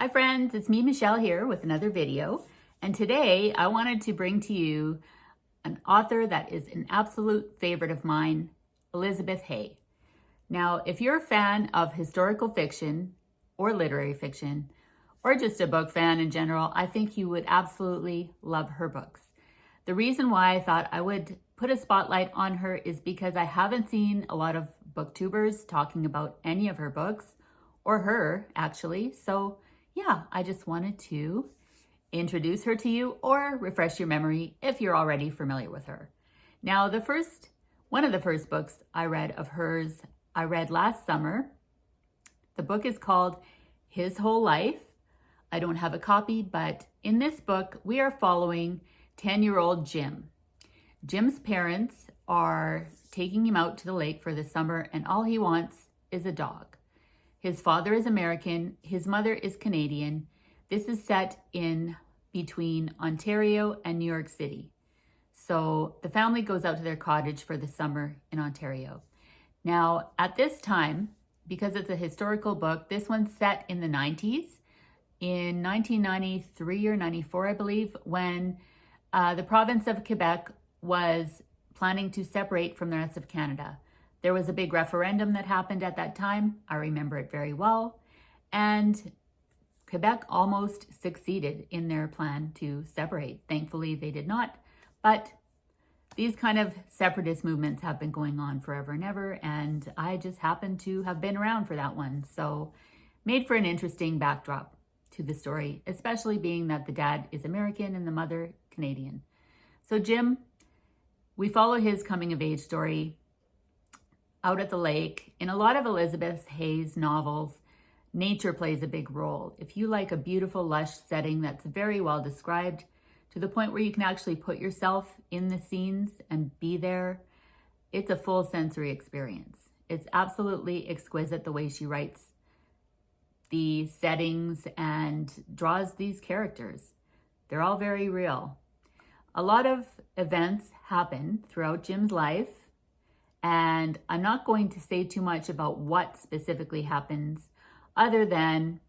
Hi friends, it's me, Michelle, here with another video. And today I wanted to bring to you an author that is an absolute favorite of mine, Elizabeth Hay. Now, if you're a fan of historical fiction or literary fiction, or just a book fan in general, I think you would absolutely love her books. The reason why I thought I would put a spotlight on her is because I haven't seen a lot of booktubers talking about any of her books, or her actually. So yeah, I just wanted to introduce her to you or refresh your memory if you're already familiar with her. Now, one of the first books I read of hers, I read last summer. The book is called His Whole Life. I don't have a copy, but in this book, we are following 10-year-old Jim. Jim's parents are taking him out to the lake for the summer, and all he wants is a dog. His father is American, his mother is Canadian. This is set in between Ontario and New York City. So the family goes out to their cottage for the summer in Ontario. Now, at this time, because it's a historical book, this one's set in the 90s, in 1993 or 94, I believe, when the province of Quebec was planning to separate from the rest of Canada. There was a big referendum that happened at that time. I remember it very well. And Quebec almost succeeded in their plan to separate. Thankfully, they did not. But these kind of separatist movements have been going on forever and ever. And I just happened to have been around for that one. So made for an interesting backdrop to the story, especially being that the dad is American and the mother Canadian. So Jim, we follow his coming of age story out at the lake. In a lot of Elizabeth Hay's novels, nature plays a big role. If you like a beautiful, lush setting that's very well described to the point where you can actually put yourself in the scenes and be there, it's a full sensory experience. It's absolutely exquisite the way she writes the settings and draws these characters. They're all very real. A lot of events happen throughout Jim's life, and I'm not going to say too much about what specifically happens other than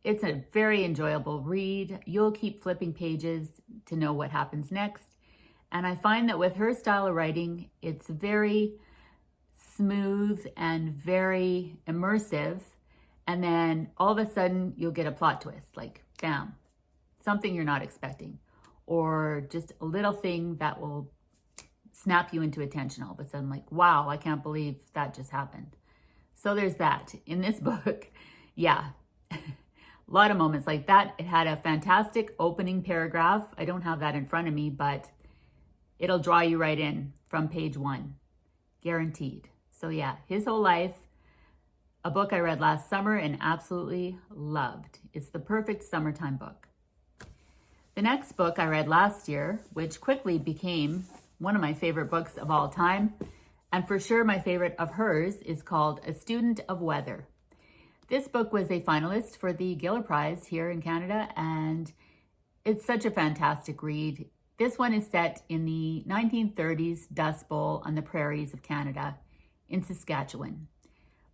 it's a very enjoyable read. You'll keep flipping pages to know what happens next. And I find that with her style of writing, it's very smooth and very immersive. And then all of a sudden you'll get a plot twist, like bam, something you're not expecting, or just a little thing that will snap you into attention all of a sudden, like, wow, I can't believe that just happened. So there's that. In this book, yeah, a lot of moments like that. It had a fantastic opening paragraph. I don't have that in front of me, but it'll draw you right in from page one, guaranteed. So yeah, His Whole Life, a book I read last summer and absolutely loved. It's the perfect summertime book. The next book I read last year, which quickly became one of my favorite books of all time, and for sure my favorite of hers, is called A Student of Weather. This book was a finalist for the Giller Prize here in Canada, and it's such a fantastic read. This one is set in the 1930s Dust Bowl on the prairies of Canada in Saskatchewan.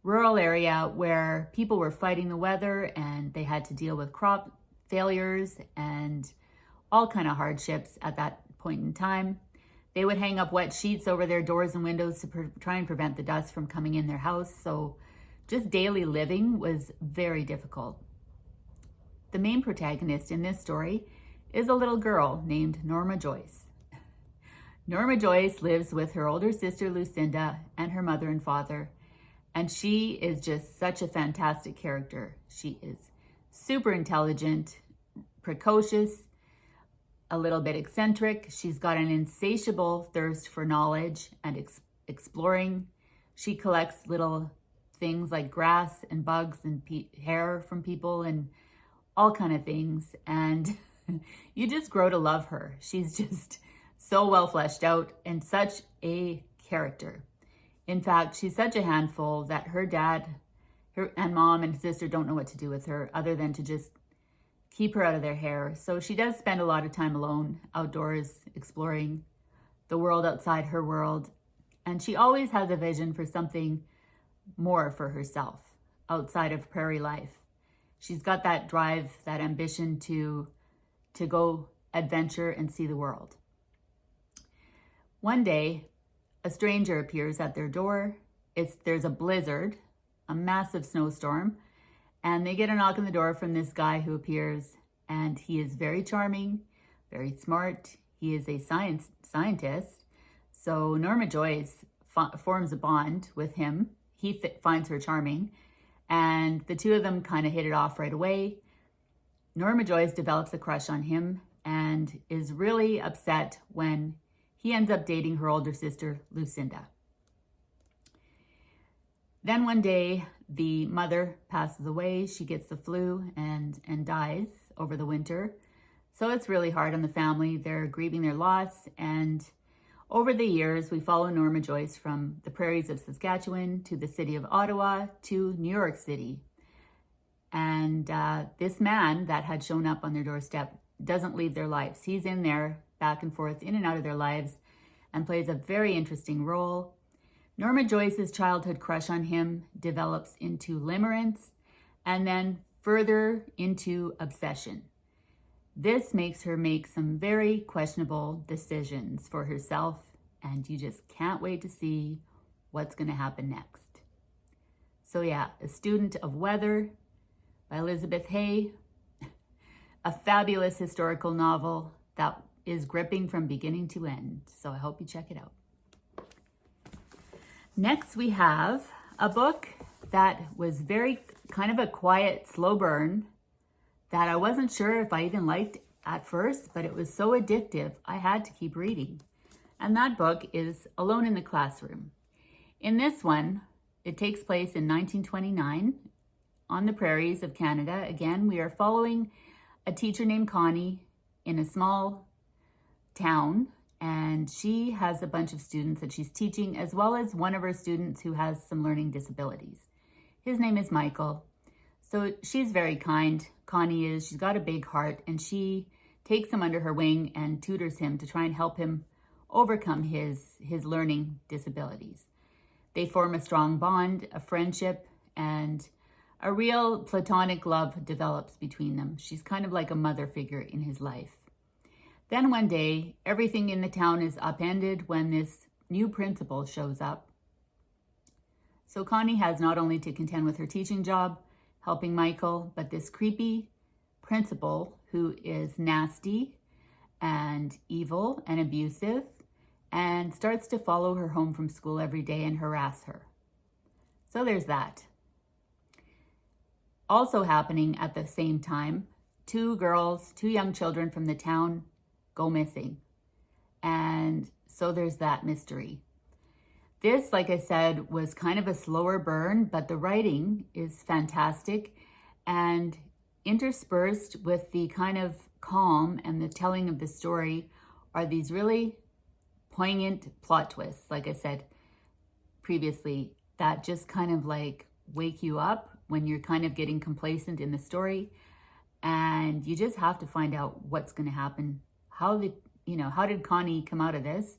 Rural area where people were fighting the weather and they had to deal with crop failures and all kind of hardships at that point in time. They would hang up wet sheets over their doors and windows to try and prevent the dust from coming in their house. So just daily living was very difficult. The main protagonist in this story is a little girl named Norma Joyce. Norma Joyce lives with her older sister Lucinda and her mother and father, and she is just such a fantastic character. She is super intelligent, precocious, a little bit eccentric. She's got an insatiable thirst for knowledge and exploring. She collects little things like grass and bugs and hair from people and all kind of things. And you just grow to love her. She's just so well fleshed out and such a character. In fact, she's such a handful that her dad and mom and sister don't know what to do with her other than to just keep her out of their hair. So she does spend a lot of time alone, outdoors, exploring the world outside her world. And she always has a vision for something more for herself outside of prairie life. she's got that drive, that ambition to go adventure and see the world. One day, a stranger appears at their door. There's a blizzard, a massive snowstorm, and they get a knock on the door from this guy who appears, and he is very charming, very smart. He is a scientist. So Norma Joyce forms a bond with him. He finds her charming, and the two of them kind of hit it off right away. Norma Joyce develops a crush on him and is really upset when he ends up dating her older sister, Lucinda. Then one day, the mother passes away. She gets the flu and dies over the winter. So it's really hard on the family. They're grieving their loss. And over the years, we follow Norma Joyce from the prairies of Saskatchewan to the city of Ottawa to New York City. And this man that had shown up on their doorstep doesn't leave their lives. He's in there, back and forth, in and out of their lives, and plays a very interesting role. Norma Joyce's childhood crush on him develops into limerence and then further into obsession. This makes her make some very questionable decisions for herself, and you just can't wait to see what's going to happen next. So yeah, A Student of Weather by Elizabeth Hay, a fabulous historical novel that is gripping from beginning to end. So I hope you check it out. Next, we have a book that was very kind of a quiet, slow burn that I wasn't sure if I even liked at first, but it was so addictive, I had to keep reading. And that book is Alone in the Classroom. In this one, it takes place in 1929 on the prairies of Canada. Again, we are following a teacher named Connie in a small town, and she has a bunch of students that she's teaching, as well as one of her students who has some learning disabilities. His name is Michael. So she's very kind. Connie is. She's got a big heart, and she takes him under her wing and tutors him to try and help him overcome his learning disabilities. They form a strong bond, a friendship, and a real platonic love develops between them. She's kind of like a mother figure in his life. Then one day, everything in the town is upended when this new principal shows up. So Connie has not only to contend with her teaching job, helping Michael, but this creepy principal who is nasty and evil and abusive and starts to follow her home from school every day and harass her. So there's that. Also happening at the same time, two young children from the town go missing. And so there's that mystery. This, like I said, was kind of a slower burn, but the writing is fantastic, and interspersed with the kind of calm and the telling of the story are these really poignant plot twists, like I said previously, that just kind of like wake you up when you're kind of getting complacent in the story, and you just have to find out what's going to happen. How did Connie come out of this?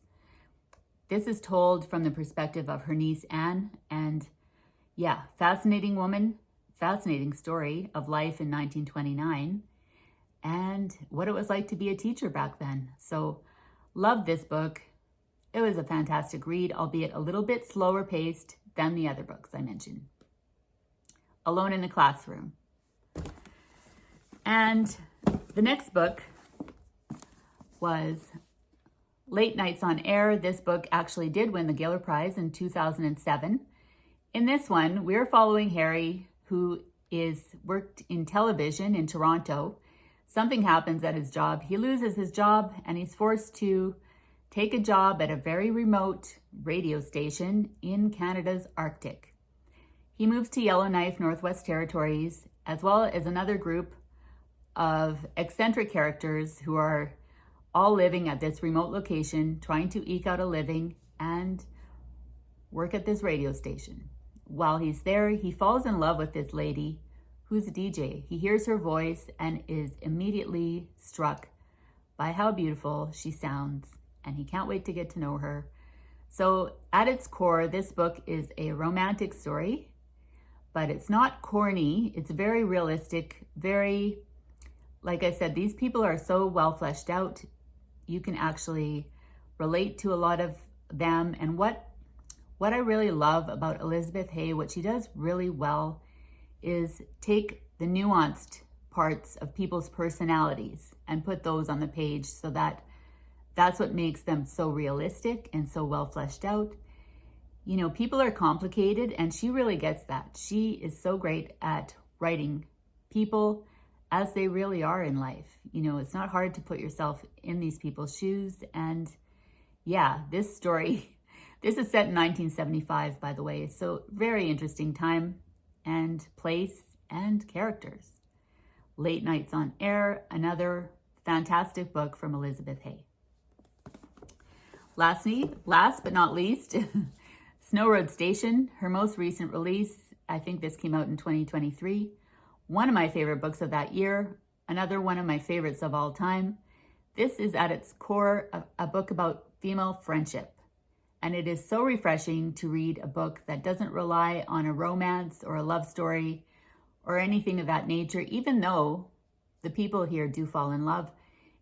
This is told from the perspective of her niece, Anne, and yeah, fascinating woman, fascinating story of life in 1929 and what it was like to be a teacher back then. So love this book. It was a fantastic read, albeit a little bit slower paced than the other books I mentioned. Alone in the Classroom. And the next book was Late Nights on Air. This book actually did win the Giller Prize in 2007. In this one, we're following Harry, who worked in television in Toronto. Something happens at his job. He loses his job and he's forced to take a job at a very remote radio station in Canada's Arctic. He moves to Yellowknife, Northwest Territories, as well as another group of eccentric characters who are all living at this remote location, trying to eke out a living and work at this radio station. While he's there, he falls in love with this lady who's a DJ. He hears her voice and is immediately struck by how beautiful she sounds, and he can't wait to get to know her. So at its core, this book is a romantic story, but it's not corny. It's very realistic, very, like I said, these people are so well fleshed out. You can actually relate to a lot of them. And what I really love about Elizabeth Hay, what she does really well, is take the nuanced parts of people's personalities and put those on the page, so that's what makes them so realistic and so well fleshed out. You know, people are complicated, and she really gets that. She is so great at writing people as they really are in life. You know, it's not hard to put yourself in these people's shoes. And yeah, this story, this is set in 1975, by the way. So very interesting time and place and characters. Late Nights on Air, another fantastic book from Elizabeth Hay. Last but not least, Snow Road Station, her most recent release. I think this came out in 2023. One of my favorite books of that year, another one of my favorites of all time. This is at its core a book about female friendship. And it is so refreshing to read a book that doesn't rely on a romance or a love story or anything of that nature. Even though the people here do fall in love,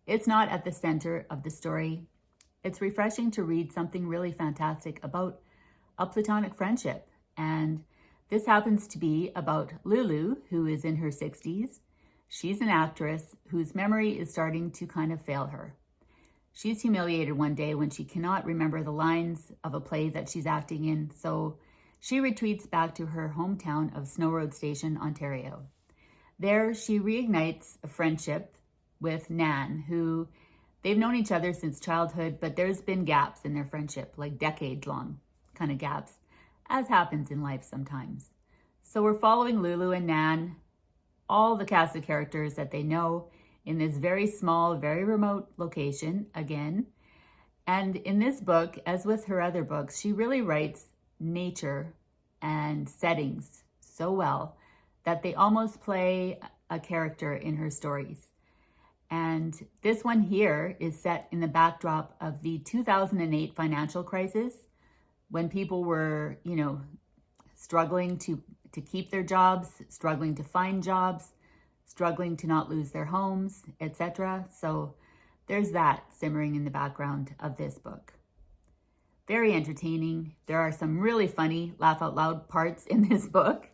it's not at the center of the story. It's refreshing to read something really fantastic about a platonic friendship. And this happens to be about Lulu, who is in her 60s. She's an actress whose memory is starting to kind of fail her. She's humiliated one day when she cannot remember the lines of a play that she's acting in, so she retreats back to her hometown of Snow Road Station, Ontario. There, she reignites a friendship with Nan, who they've known each other since childhood, but there's been gaps in their friendship, like decades-long kind of gaps, as happens in life sometimes. So we're following Lulu and Nan, all the cast of characters that they know, in this very small, very remote location again. And in this book, as with her other books, she really writes nature and settings so well that they almost play a character in her stories. And this one here is set in the backdrop of the 2008 financial crisis, when people were, you know, struggling to keep their jobs, struggling to find jobs, struggling to not lose their homes, etc. So there's that simmering in the background of this book. Very entertaining. There are some really funny laugh out loud parts in this book,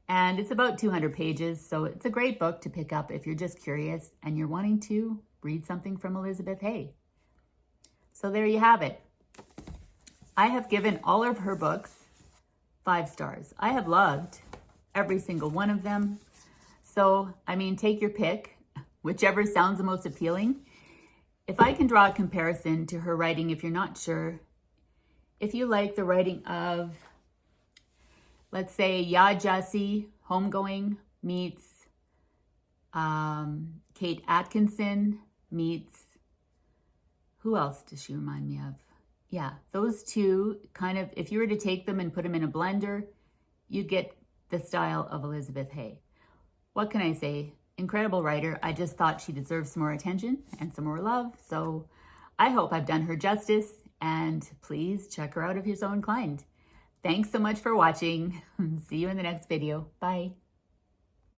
and it's about 200 pages. So it's a great book to pick up if you're just curious and you're wanting to read something from Elizabeth Hay. So there you have it. I have given all of her books 5 stars. I have loved every single one of them. So, I mean, take your pick, whichever sounds the most appealing. If I can draw a comparison to her writing, if you're not sure, if you like the writing of, let's say, Ya Jassy, Homegoing meets Kate Atkinson meets, who else does she remind me of? Yeah, those two kind of, if you were to take them and put them in a blender, you get the style of Elizabeth Hay. What can I say? Incredible writer. I just thought she deserves some more attention and some more love. So I hope I've done her justice, and please check her out if you're so inclined. Thanks so much for watching. See you in the next video. Bye.